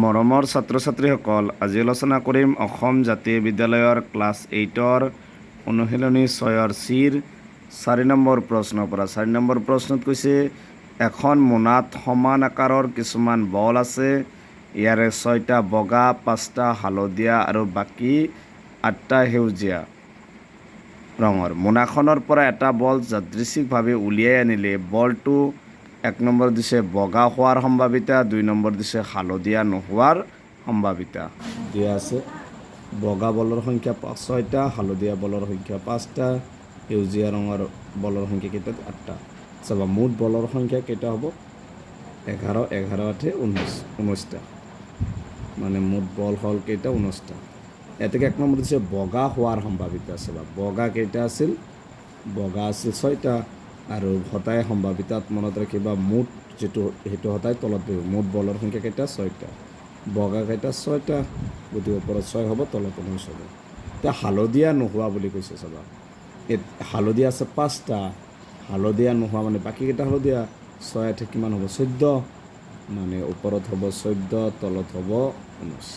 মৰমৰ ছাত্ৰ ছাত্ৰীসকল, আজি আলোচনা কৰিম অসম জাতীয় বিদ্যালয়ৰ ক্লাছ 8ৰ অনুশীলনী 6ৰ চিৰ 4 নম্বৰ প্ৰশ্নৰ পৰা। 4 নম্বৰ প্ৰশ্নত কৈছে, এখন মোনাত সমান আকাৰৰ কিছুমান বল আছে। ইয়াৰে 6টা বগা, 5টা হালধীয়া আৰু বাকী 8টা সেউজীয়া ৰঙৰ। মোনাখনৰ পৰা এটা বল যাদৃচ্ছিকভাৱে উলিয়াই আনিলে বলটো 1 নম্বৰ দিছে বগা হোৱাৰ সম্ভাৱিতা, 2 নম্বৰ দিছে হালধীয়া নোহোৱাৰ সম্ভাৱিতা। দিয়া আছে বগা বলৰ সংখ্যা 6টা, হালধীয়া বলৰ সংখ্যা 5টা, সেউজীয়া ৰঙৰ বলৰ সংখ্যা কেইটা 8টা। চাবা মুঠ বলৰ সংখ্যা কেইটা হ'ব? 11, 11 8 19টা। মানে মুঠ বল হ'ল কেইটা? 19টা। এতেকে 1 নম্বৰ দিছে বগা হোৱাৰ সম্ভাৱিতা। চাবা বগা কেইটা আছিল? বগা আছিল 6টা আৰু হতাই সম্ভাৱিতাত মনত ৰাখিবা মুঠ যেটো সেইটো হতাই তলত বহিব। মুঠ বলৰ সংখ্যা কেইটা? 6টা। বগা কেইটা? 6টা। গতিকে ওপৰত 6 হ'ব, তলত 19 হ'ব। এতিয়া হালধীয়া নোহোৱা বুলি কৈছে। চাবা হালধীয়া আছে 5টা, হালধীয়া নোহোৱা মানে বাকী কেইটা হালধীয়া। 6 8 কিমান হ'ব? 14। মানে ওপৰত হ'ব 14, তলত হ'ব 19।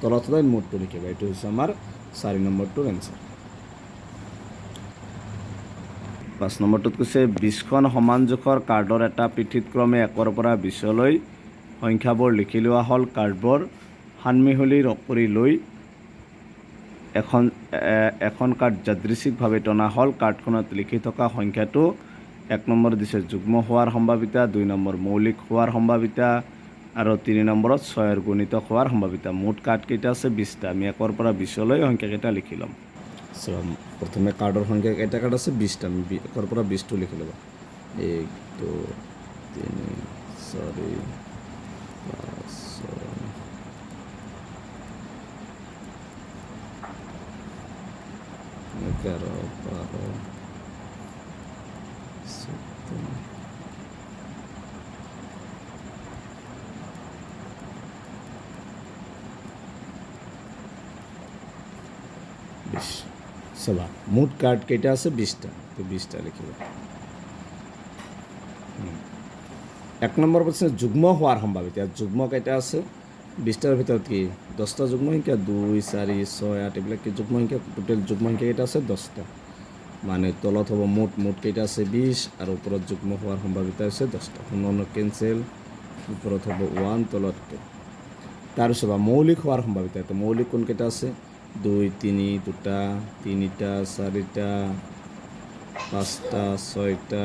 তলত সদায় মুঠটো লিখিবা। এইটো হৈছে আমাৰ 4 নম্বৰটোৰ এনচাৰ। 5 নম্বৰটোত কৈছে 20খন সমান জোখৰ কাৰ্ডৰ এটা পিঠিত ক্ৰমে 1ৰ পৰা 20লৈ সংখ্যাবোৰ লিখি লোৱা হ'ল। কাৰ্ডবোৰ সানমিহলি কৰি লৈ এখন কাৰ্ড যাদৃচ্ছিকভাৱে টনা হ'ল। কাৰ্ডখনত লিখি থকা সংখ্যাটো 1 নম্বৰ দিছে যুগ্ম হোৱাৰ সম্ভাৱিতা, 2 নম্বৰ মৌলিক হোৱাৰ সম্ভাৱিতা আৰু 3 নম্বৰত 6ৰ গুণিতক হোৱাৰ সম্ভাৱিতা। মুঠ কাৰ্ড কেইটা আছে? 20টা। আমি 1ৰ পৰা 20লৈ সংখ্যাকেইটা লিখি ল'ম। প্ৰথমে কাৰ্ডৰ সংখ্যা কেইটা কাৰ্ড আছে? 20টা। আমি 1ৰ পৰা 20টো লিখি ল'বা। 1 2 3 4 5 6 11 12 17 20। চাবা মুঠ কাৰ্ড কেইটা আছে? 20টা। তো 20টা লিখিবা। 1 নম্বৰ প্ৰশ্ন যুগ্ম হোৱাৰ সম্ভাৱিতা। যুগ্ম কেইটা আছে? 20টাৰ ভিতৰত কি 10টা যুগ্ম সংখ্যা? 2 4 6 8 এইবিলাক কি যুগ্ম সংখ্যা? টোটেল যুগ্ম সংখ্যা কেইটা আছে? 10টা। মানে তলত হ'ব মুঠ কেইটা আছে? 20 আৰু ওপৰত যুগ্ম হোৱাৰ সম্ভাৱিতা আছে 10টা। 19 কেঞ্চেল, ওপৰত হ'ব 1, তলত 2। তাৰপিছত মৌলিক হোৱাৰ সম্ভাৱিতা। তো মৌলিক কোনকেইটা আছে? 2 3 2টা, 3টা 4টা, 5টা 6টা,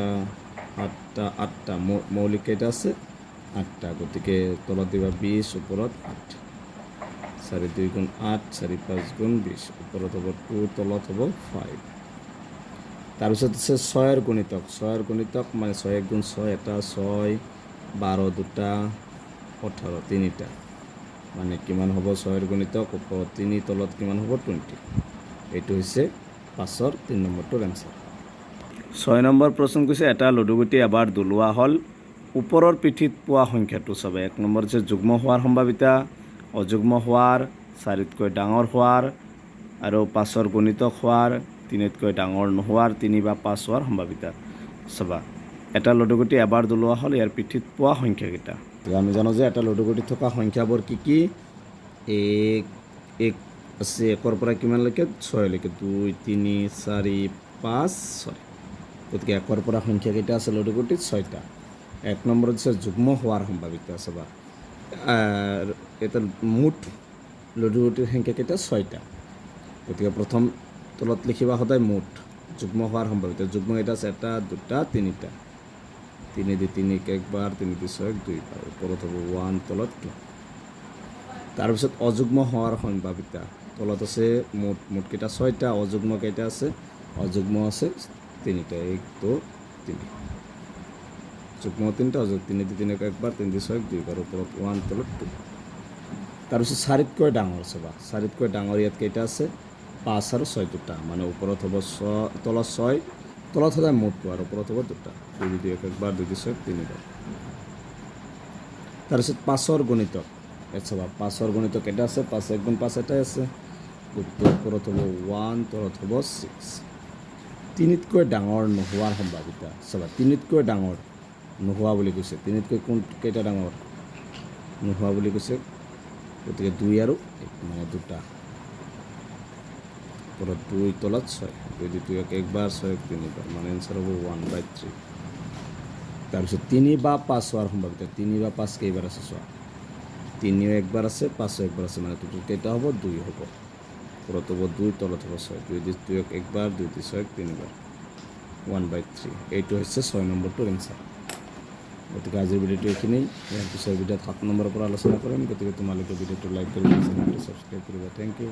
7টা 8টা। মৌলিক কেইটা আছে? 8টা। গতিকে তলত দিবা 20, ওপৰত 8। 4 2 গুণ 8, 4 5 গুণ 20, ওপৰত হ'ব 2, তলত হ'ব 5। তাৰপিছত আছে 6ৰ গুণিতক। 6ৰ গুণিতক মানে 6 1 গুণ 6 এটা, 6 12 2টা, 18 3টা। মানে কিমান হ'ব? 6ৰ গুণিতক ওপৰত 3, তলত কিমান হ'ব? 20। এইটো হৈছে 5ৰ 3 নম্বৰটোৰ এনচাৰ। 6 নম্বৰ প্ৰশ্ন কৈছে এটা লুডুগুটি এবাৰ দলোৱা হ'ল। ওপৰৰ পিঠিত পোৱা সংখ্যাটো চাবা। 1 নম্বৰ হৈছে যুগ্ম হোৱাৰ সম্ভাৱিতা, অযুগ্ম হোৱাৰ, 4তকৈ ডাঙৰ হোৱাৰ আৰু 5ৰ গুণিতক হোৱাৰ, 3তকৈ ডাঙৰ নোহোৱাৰ, 3 বা 5 হোৱাৰ সম্ভাৱিতা। চাবা এটা লুডুগুটি এবাৰ দলোৱা হ'ল, ইয়াৰ পিঠিত পোৱা সংখ্যাকেইটা। আমি জানো যে এটা লুডুগুটিত থকা সংখ্যাবোৰ কি কি? 1 আছে 1ৰ পৰা কিমানলৈকে? 6লৈকে। 2 3 4 5 6। গতিকে 1ৰ পৰা সংখ্যা কেইটা আছে লুডুগুটিত? 6টা। 1 নম্বৰত হৈছে যুগ্ম হোৱাৰ সম্ভাৱিতা। চাবা এটা মুঠ লুডুগুটিৰ সংখ্যা কেইটা? 6টা। গতিকে প্ৰথম তলত লিখিবা সদায় মুঠ যুগ্ম হোৱাৰ সম্ভাৱিতা। যুগ্ম কেইটা আছে? 1 2টা 3টা। 3 দি 3 একবাৰ, 3 দি 6 2বাৰ, ওপৰত হ'ব 1, তলত 2। তাৰপিছত অযুগ্ম হোৱাৰ সম্ভাৱিতা। তলত আছে মুঠ কেইটা? 6টা। অযুগ্ম কেইটা আছে? অযুগ্ম আছে 3টা। 1 2 3। যুগ্ম 3টা, অযুগ্ম 3 দি 3 একবাৰ, 3 দি 6 2বাৰ, ওপৰত 1, তলত 2। তাৰপিছত 4তকৈ ডাঙৰ। চাবা 4তকৈ ডাঙৰ ইয়াত কেইটা আছে? 5 আৰু 6 দুটা। মানে ওপৰত হ'ব 6, তলত 6, তলত সদায় মুঠটো আৰু ওপৰত হ'ব 2টা। 2 দি 1 একবাৰ, 2 দি 6 3বাৰ। তাৰপিছত 5ৰ গুণিতক। ইয়াত চাবা 5ৰ গুণিতক কেইটা আছে? 5 1 গুণ 5 এটাই আছে। ওপৰত হ'ব 1, তলত হ'ব 6। 3তকৈ ডাঙৰ নোহোৱাৰ সম্ভাৱিতা। চাবা 3তকৈ ডাঙৰ নোহোৱা বুলি কৈছে। 3তকৈ কেইটা ডাঙৰ নোহোৱা বুলি কৈছে? গতিকে 2 আৰু 1 মানে 2টা ওপৰত 2 তলত 6 2 দি 2 একবাৰ 6 তিনিবাৰ মানে এনচাৰ হ'ব 1/3 তাৰপিছত 3 বা 5 হোৱাৰ সম্ভাৱিতা 3 বা 5 কেইবাৰ আছে চোৱা 3ও একবাৰ আছে 5ও একবাৰ আছে মানে টোটেল কেইটা হ'ব 2 হ'ব ওপৰত হ'ব 2 তলত হ'ব 6 2 দি 2 একবাৰ 2 দি 6 তিনিবাৰ 1/3 এইটো হৈছে 6 নম্বৰটোৰ এনচাৰ গতিকে আজিৰ ভিডিঅ'টো এইখিনিই ইয়াৰ পিছৰ ভিডিঅ'ত 7 নম্বৰৰ পৰা আলোচনা কৰিম গতিকে তোমালোকে ভিডিঅ'টো লাইক কৰিব চেনেলটো ছাবস্ক্ৰাইব কৰিবা থেংক ইউ